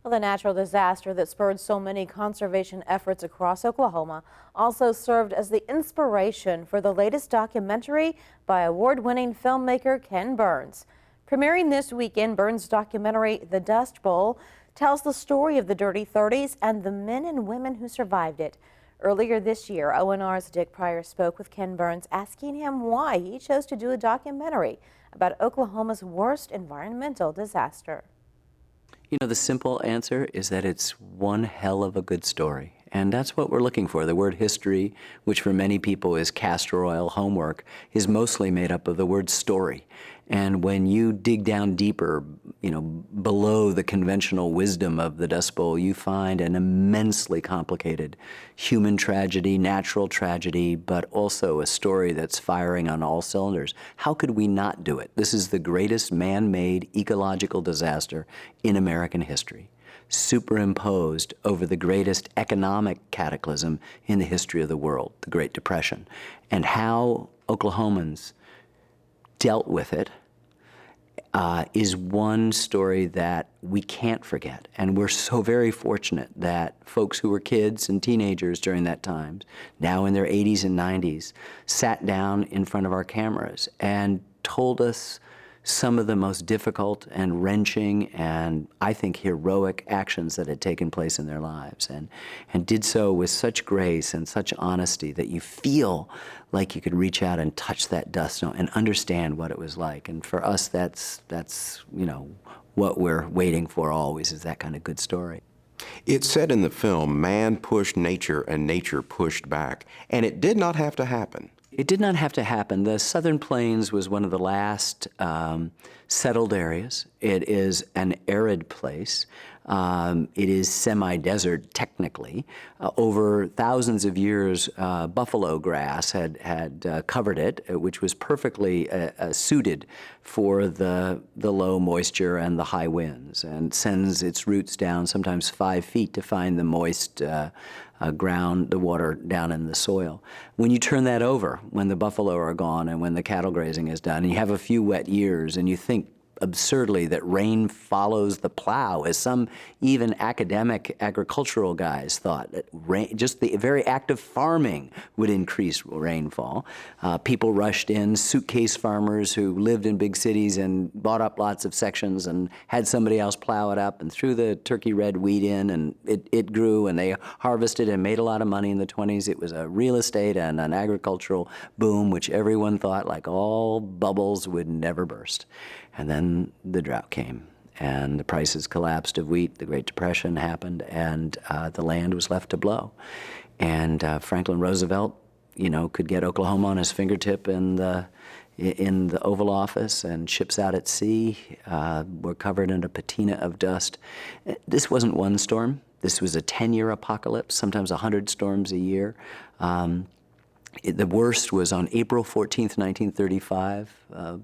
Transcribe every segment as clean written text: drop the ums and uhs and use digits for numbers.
Well, the natural disaster that spurred so many conservation efforts across Oklahoma also served as the inspiration for the latest documentary by award-winning filmmaker Ken Burns. Premiering this weekend, Burns' documentary, The Dust Bowl, tells the story of the Dirty 30s and the men and women who survived it. Earlier this year, ONR's Dick Pryor spoke with Ken Burns, asking him why he chose to do a documentary about Oklahoma's worst environmental disaster. You know, the simple answer is that it's one hell of a good story. And that's what we're looking for. The word history, which for many people is castor oil homework, is mostly made up of the word story. And when you dig down deeper, below the conventional wisdom of the Dust Bowl, you find an immensely complicated human tragedy, natural tragedy, but also a story that's firing on all cylinders. How could we not do it? This is the greatest man-made ecological disaster in American history, superimposed over the greatest economic cataclysm in the history of the world, the Great Depression, and how Oklahomans dealt with it is one story that we can't forget. And we're so very fortunate that folks who were kids and teenagers during that time, now in their 80s and 90s, sat down in front of our cameras and told us some of the most difficult and wrenching and, I think, heroic actions that had taken place in their lives, and did so with such grace and such honesty that you feel like you could reach out and touch that dust and understand what it was like. And for us, that's what we're waiting for always, is that kind of good story. It said in the film, man pushed nature and nature pushed back, and it did not have to happen. It did not have to happen. The Southern Plains was one of the last settled areas. It is an arid place. It is semi-desert, technically. Over thousands of years, buffalo grass had covered it, which was perfectly suited for the low moisture and the high winds, and sends its roots down sometimes 5 feet to find the moist ground, the water down in the soil. When you turn that over, when the buffalo are gone and when the cattle grazing is done, and you have a few wet years, and you think absurdly that rain follows the plow, as some even academic agricultural guys thought, that rain, just the very act of farming would increase rainfall. People rushed in, suitcase farmers who lived in big cities and bought up lots of sections and had somebody else plow it up and threw the turkey red wheat in, and it grew, and they harvested and made a lot of money in the 20s. It was a real estate and an agricultural boom, which everyone thought, like all bubbles, would never burst. And then the drought came, and the prices collapsed of wheat. The Great Depression happened, and the land was left to blow. And Franklin Roosevelt, could get Oklahoma on his fingertip in the Oval Office, and ships out at sea were covered in a patina of dust. This wasn't one storm. This was a 10-year apocalypse, sometimes 100 storms a year. The worst was on April 14th, 1935,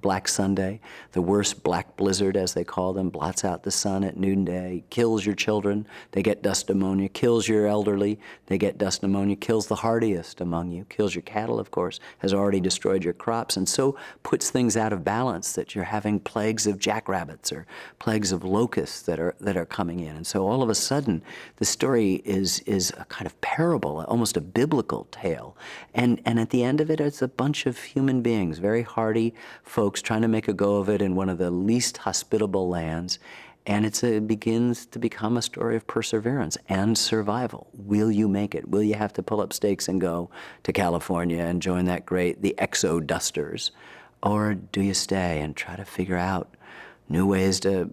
Black Sunday. The worst black blizzard, as they call them, blots out the sun at noonday, kills your children, they get dust pneumonia, kills your elderly, they get dust pneumonia, kills the hardiest among you, kills your cattle, of course, has already destroyed your crops, and so puts things out of balance that you're having plagues of jackrabbits or plagues of locusts that are coming in. And so all of a sudden, the story is a kind of parable, almost a biblical tale. And at the end of it, it's a bunch of human beings, very hardy folks trying to make a go of it in one of the least hospitable lands. And it begins to become a story of perseverance and survival. Will you make it? Will you have to pull up stakes and go to California and join the exodusters? Or do you stay and try to figure out new ways to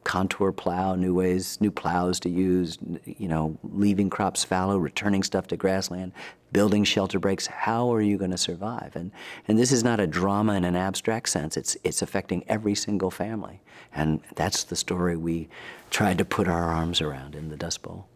contour plow, new plows to use, leaving crops fallow, returning stuff to grassland, building shelter breaks? How are you going to survive? And this is not a drama in an abstract sense. It's affecting every single family. And that's the story we tried to put our arms around in the Dust Bowl.